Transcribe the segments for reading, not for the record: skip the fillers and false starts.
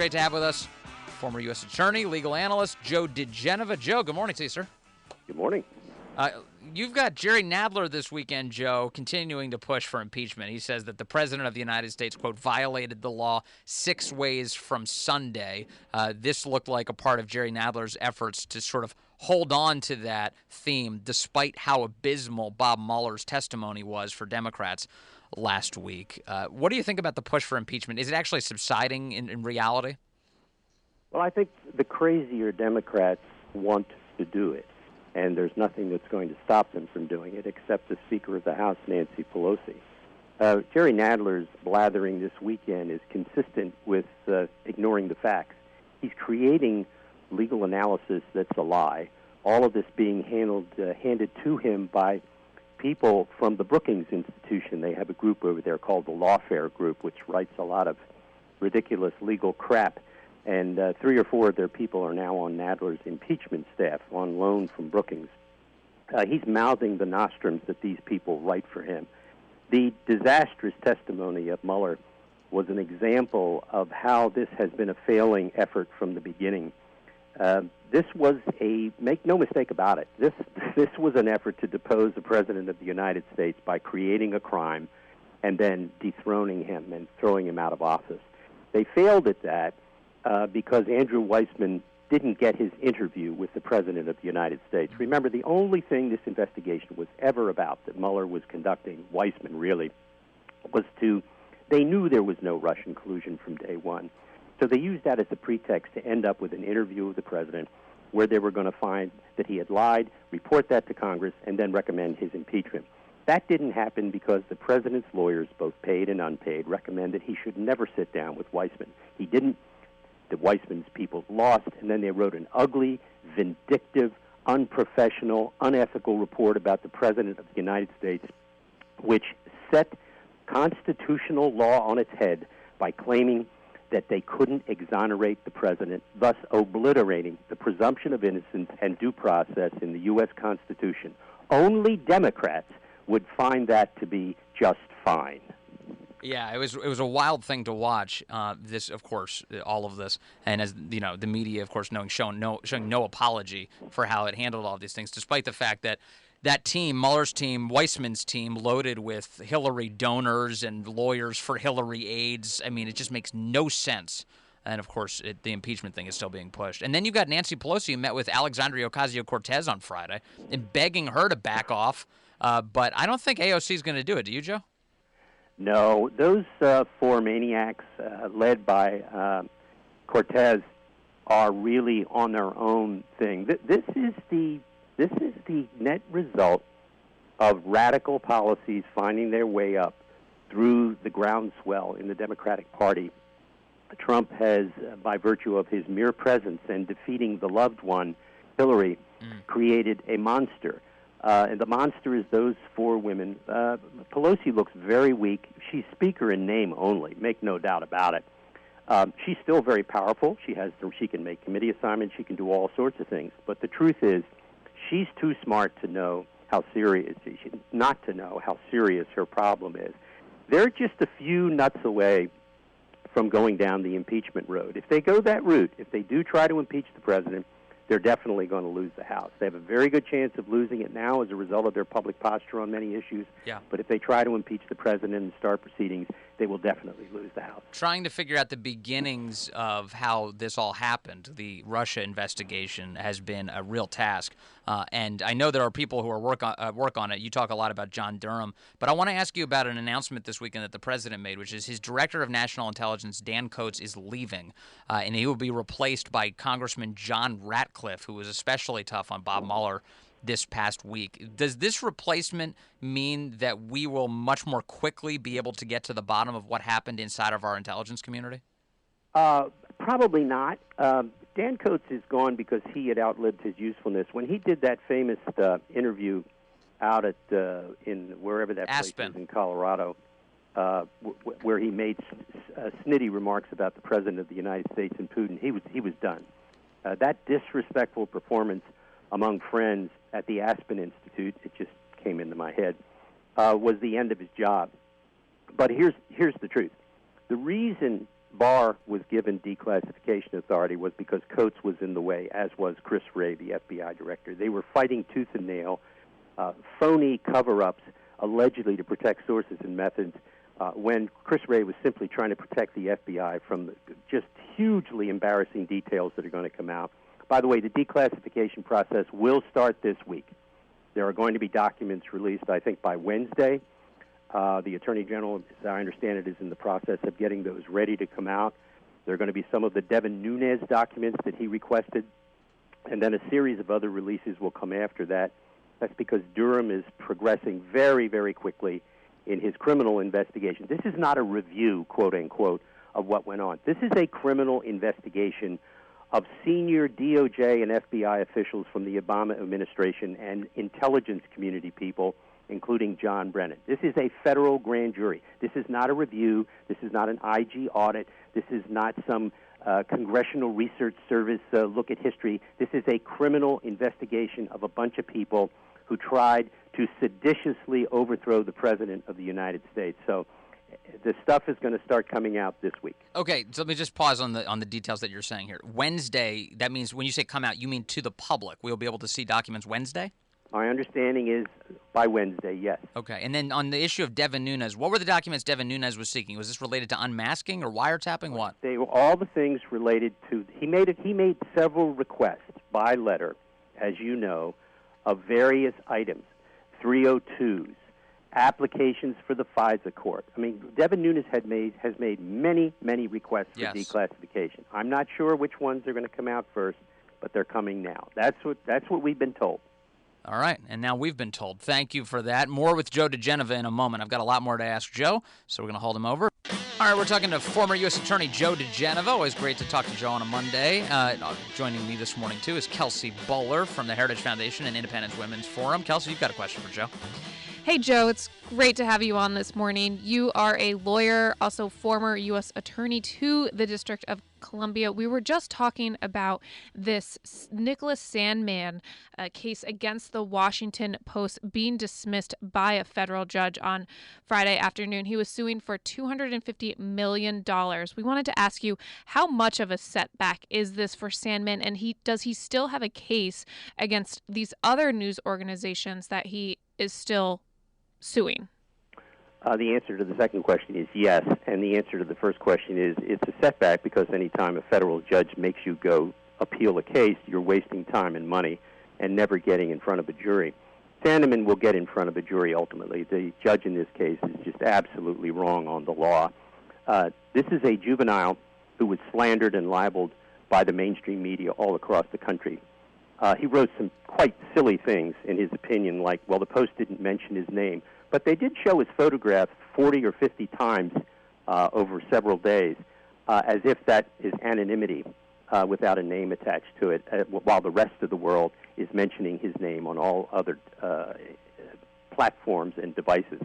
Great to have with us former U.S. Attorney, legal analyst, Joe diGenova. Joe, good morning to you, sir. Good morning. You've got Jerry Nadler this weekend, Joe, continuing to push for impeachment. He says that the President of the United States, quote, violated the law 6 ways from Sunday. This looked like a part of Jerry Nadler's efforts to sort of hold on to that theme, despite how abysmal Bob Mueller's testimony was for Democrats last week. What do you think about the push for impeachment? Is it actually subsiding in reality? Well, I think the crazier Democrats want to do it, and there's nothing that's going to stop them from doing it except the Speaker of the House, Nancy Pelosi. Jerry Nadler's blathering this weekend is consistent with ignoring the facts. He's creating legal analysis that's a lie, all of this being handed to him by people from the Brookings Institution. They have a group over there called the Lawfare Group, which writes a lot of ridiculous legal crap. And 3 or 4 of their people are now on Nadler's impeachment staff on loan from Brookings. He's mouthing the nostrums that these people write for him. The disastrous testimony of Mueller was an example of how this has been a failing effort from the beginning. This was make no mistake about it, this was an effort to depose the President of the United States by creating a crime and then dethroning him and throwing him out of office. They failed at that because Andrew Weissman didn't get his interview with the President of the United States. Remember, the only thing this investigation was ever about that Mueller was conducting, Weissman really, was they knew there was no Russian collusion from day one. So they used that as a pretext to end up with an interview with the President where they were going to find that he had lied, report that to Congress, and then recommend his impeachment. That didn't happen because the President's lawyers, both paid and unpaid, recommended he should never sit down with Weissman. He didn't. The Weissman's people lost, and then they wrote an ugly, vindictive, unprofessional, unethical report about the President of the United States, which set constitutional law on its head by claiming that they couldn't exonerate the President, thus obliterating the presumption of innocence and due process in the U.S. Constitution. Only Democrats would find that to be just fine. Yeah, it was a wild thing to watch. This, of course, all of this, and as you know, the media, of course, showing no apology for how it handled all of these things, despite the fact that that team, Mueller's team, Weissman's team, loaded with Hillary donors and lawyers for Hillary aides. I mean, it just makes no sense. And, of course, the impeachment thing is still being pushed. And then you've got Nancy Pelosi, who met with Alexandria Ocasio-Cortez on Friday and begging her to back off. But I don't think AOC is going to do it. Do you, Joe? No, those 4 maniacs led by Cortez are really on their own thing. This is the net result of radical policies finding their way up through the groundswell in the Democratic Party. Trump has, by virtue of his mere presence and defeating the loved one, Hillary, created a monster. And the monster is those 4 women. Pelosi looks very weak. She's Speaker in name only, make no doubt about it. She's still very powerful. She can make committee assignments. She can do all sorts of things. But the truth is, she's too smart to know how serious, not to know how serious her problem is. They're just a few nuts away from going down the impeachment road. If they go that route, if they do try to impeach the President, they're definitely going to lose the House. They have a very good chance of losing it now as a result of their public posture on many issues. Yeah. But if they try to impeach the President and start proceedings, they will definitely lose the House. Trying to figure out the beginnings of how this all happened, the Russia investigation, has been a real task. And I know there are people who are work on it. You talk a lot about John Durham. But I want to ask you about an announcement this weekend that the President made, which is his Director of National Intelligence, Dan Coats, is leaving. And he will be replaced by Congressman John Ratcliffe, who was especially tough on Bob Mueller this past week. Does this replacement mean that we will much more quickly be able to get to the bottom of what happened inside of our intelligence community? Probably not. Dan Coats is gone because he had outlived his usefulness. When he did that famous interview out at in wherever that Aspen place is in Colorado, where he made snitty remarks about the President of the United States and Putin, he was done. That disrespectful performance among friends at the Aspen Institute, it just came into my head, was the end of his job. But here's the truth. The reason Barr was given declassification authority was because Coates was in the way, as was Chris Wray, the FBI director. They were fighting tooth and nail, phony cover-ups allegedly to protect sources and methods, when Chris Wray was simply trying to protect the FBI from the just hugely embarrassing details that are going to come out. By the way, the declassification process will start this week. There are going to be documents released, I think, by Wednesday. The Attorney General, as I understand it, is in the process of getting those ready to come out. There are going to be some of the Devin Nunes documents that he requested, and then a series of other releases will come after that. That's because Durham is progressing very, very quickly in his criminal investigation. This is not a review, quote-unquote, of what went on. This is a criminal investigation of senior DOJ and FBI officials from the Obama administration and intelligence community people, including John Brennan. This is a federal grand jury. This is not a review. This is not an IG audit. This is not some Congressional Research Service look at history. This is a criminal investigation of a bunch of people who tried to seditiously overthrow the President of the United States. So the stuff is going to start coming out this week. Okay, so let me just pause on the details that you're saying here. Wednesday, that means when you say come out, you mean to the public. We'll be able to see documents Wednesday? My understanding is by Wednesday, yes. Okay, and then on the issue of Devin Nunes, what were the documents Devin Nunes was seeking? Was this related to unmasking or wiretapping? What? They were all the things related to. He made several requests by letter, as you know, of various items, 302s, applications for the FISA court. I mean, Devin Nunes has made many, many requests for declassification. I'm not sure which ones are going to come out first, but they're coming now. That's what we've been told. All right, and now we've been told. Thank you for that. More with Joe diGenova in a moment. I've got a lot more to ask Joe, so we're going to hold him over. All right, we're talking to former U.S. Attorney Joe diGenova. Always great to talk to Joe on a Monday. Joining me this morning, too, is Kelsey Bowler from the Heritage Foundation and Independence Women's Forum. Kelsey, you've got a question for Joe. Hey, Joe, it's great to have you on this morning. You are a lawyer, also former U.S. Attorney to the District of Columbia. We were just talking about this Nicholas Sandmann case against the Washington Post being dismissed by a federal judge on Friday afternoon. He was suing for $250 million. We wanted to ask you, how much of a setback is this for Sandmann, and does he still have a case against these other news organizations that he is still suing? The answer to the second question is yes, and the answer to the first question is it's a setback because any time a federal judge makes you go appeal a case, you're wasting time and money and never getting in front of a jury. Sandmann will get in front of a jury ultimately. The judge in this case is just absolutely wrong on the law. This is a juvenile who was slandered and libeled by the mainstream media all across the country. He wrote some quite silly things in his opinion, like, well, the Post didn't mention his name. But they did show his photographs 40 or 50 times over several days, as if that is anonymity without a name attached to it, while the rest of the world is mentioning his name on all other platforms and devices.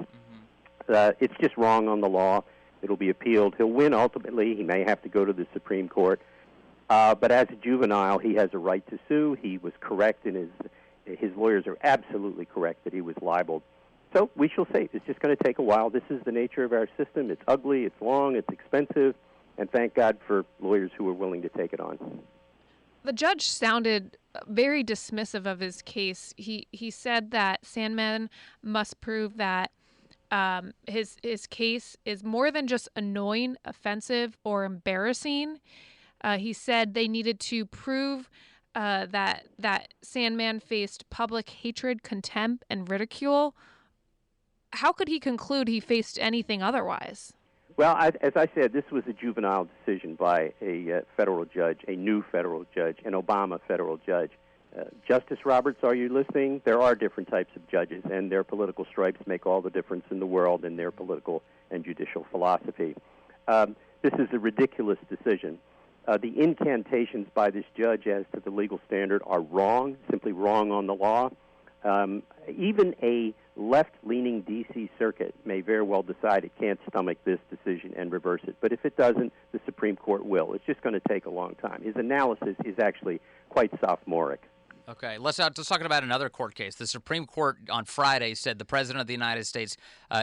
Mm-hmm. It's just wrong on the law. It'll be appealed. He'll win ultimately. He may have to go to the Supreme Court. But as a juvenile, he has a right to sue. He was correct in his lawyers are absolutely correct that he was libeled. So we shall see. It's just going to take a while. This is the nature of our system. It's ugly, it's long, it's expensive, and thank God for lawyers who are willing to take it on. The judge sounded very dismissive of his case. He said that Sandmann must prove that his case is more than just annoying, offensive, or embarrassing. He said they needed to prove that Sandmann faced public hatred, contempt, and ridicule. How could he conclude he faced anything otherwise? Well, as I said, this was a juvenile decision by a federal judge, a new federal judge, an Obama federal judge. Justice Roberts, are you listening? There are different types of judges, and their political stripes make all the difference in the world in their political and judicial philosophy. This is a ridiculous decision. The incantations by this judge as to the legal standard are wrong, simply wrong on the law. Even a left-leaning D.C. circuit may very well decide it can't stomach this decision and reverse it. But if it doesn't, the Supreme Court will. It's just going to take a long time. His analysis is actually quite sophomoric. Okay, let's talk about another court case. The Supreme Court on Friday said the President of the United States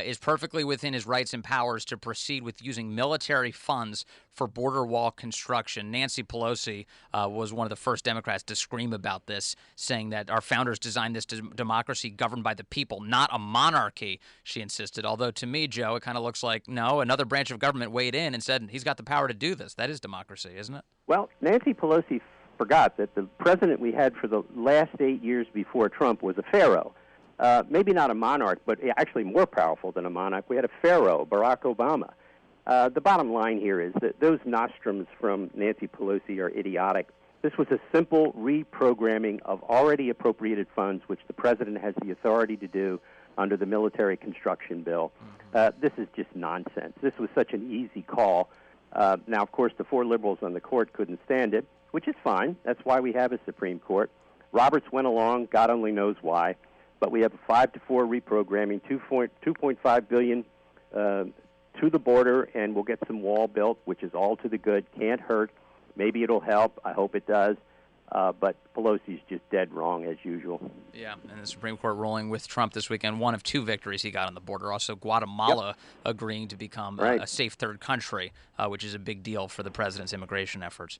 is perfectly within his rights and powers to proceed with using military funds for border wall construction. Nancy Pelosi was one of the first Democrats to scream about this, saying that our founders designed this democracy governed by the people, not a monarchy, she insisted. Although to me, Joe, it kind of looks like, no, another branch of government weighed in and said he's got the power to do this. That is democracy, isn't it? Well, Nancy Pelosi forgot that the president we had for the last 8 years before Trump was a pharaoh. Maybe not a monarch, but actually more powerful than a monarch. We had a pharaoh, Barack Obama. The bottom line here is that those nostrums from Nancy Pelosi are idiotic. This was a simple reprogramming of already appropriated funds, which the president has the authority to do under the military construction bill. This is just nonsense. This was such an easy call. Now, of course, the 4 liberals on the court couldn't stand it, which is fine. That's why we have a Supreme Court. Roberts went along, God only knows why, but we have a 5-4 reprogramming, $2.5 billion to the border, and we'll get some wall built, which is all to the good, can't hurt. Maybe it'll help. I hope it does. But Pelosi's just dead wrong, as usual. Yeah, and the Supreme Court ruling with Trump this weekend, one of 2 victories he got on the border. Also, Guatemala agreeing to become a safe third country, which is a big deal for the president's immigration efforts.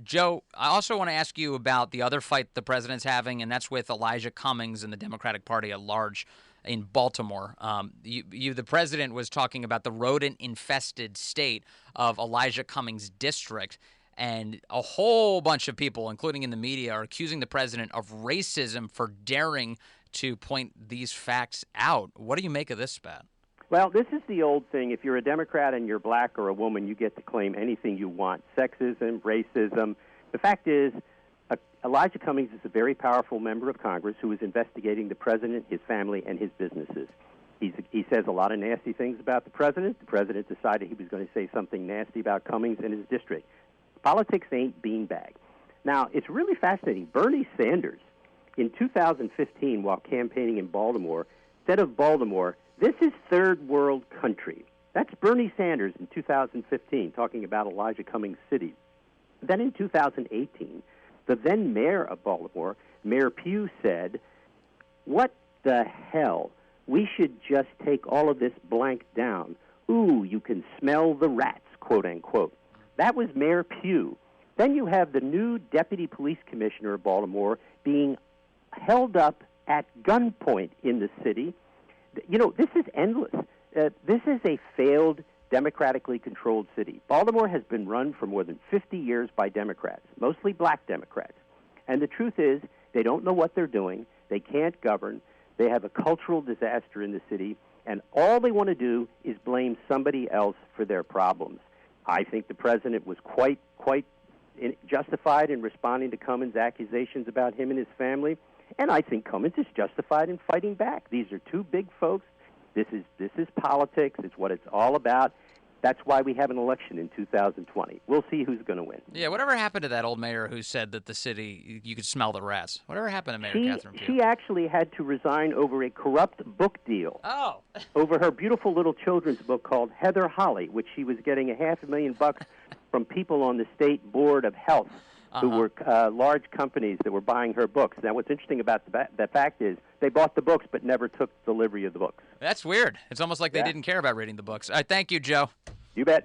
Joe, I also want to ask you about the other fight the president's having, and that's with Elijah Cummings and the Democratic Party at large in Baltimore. The president was talking about the rodent-infested state of Elijah Cummings' district, and a whole bunch of people, including in the media, are accusing the president of racism for daring to point these facts out. What do you make of this spat? Well, this is the old thing. If you're a Democrat and you're black or a woman, you get to claim anything you want. Sexism, racism. The fact is, Elijah Cummings is a very powerful member of Congress who is investigating the president, his family, and his businesses. He says a lot of nasty things about the president. The president decided he was going to say something nasty about Cummings and his district. Politics ain't beanbag. Now, it's really fascinating. Bernie Sanders, in 2015, while campaigning in Baltimore, said of Baltimore, this is third world country. That's Bernie Sanders in 2015, talking about Elijah Cummings City. Then in 2018, the then mayor of Baltimore, Mayor Pugh, said, what the hell? We should just take all of this blank down. Ooh, you can smell the rats, quote unquote. That was Mayor Pugh. Then you have the new deputy police commissioner of Baltimore being held up at gunpoint in the city. You know, this is endless. This is a failed, democratically controlled city. Baltimore has been run for more than 50 years by Democrats, mostly black Democrats. And the truth is, they don't know what they're doing. They can't govern. They have a cultural disaster in the city. And all they want to do is blame somebody else for their problems. I think the president was quite justified in responding to Cummings' accusations about him and his family, and I think Cummings is justified in fighting back. These are 2 big folks. This is politics. It's what it's all about. That's why we have an election in 2020. We'll see who's going to win. Yeah, whatever happened to that old mayor who said that the city, you could smell the rats? Whatever happened to Mayor Catherine Pugh? She actually had to resign over a corrupt book deal. Oh. Over her beautiful little children's book called Heather Holly, which she was getting $500,000 from people on the State Board of Health who were large companies that were buying her books. Now, what's interesting about the fact is they bought the books but never took delivery of the books. That's weird. It's almost like they didn't care about reading the books. Thank you, Joe. You bet.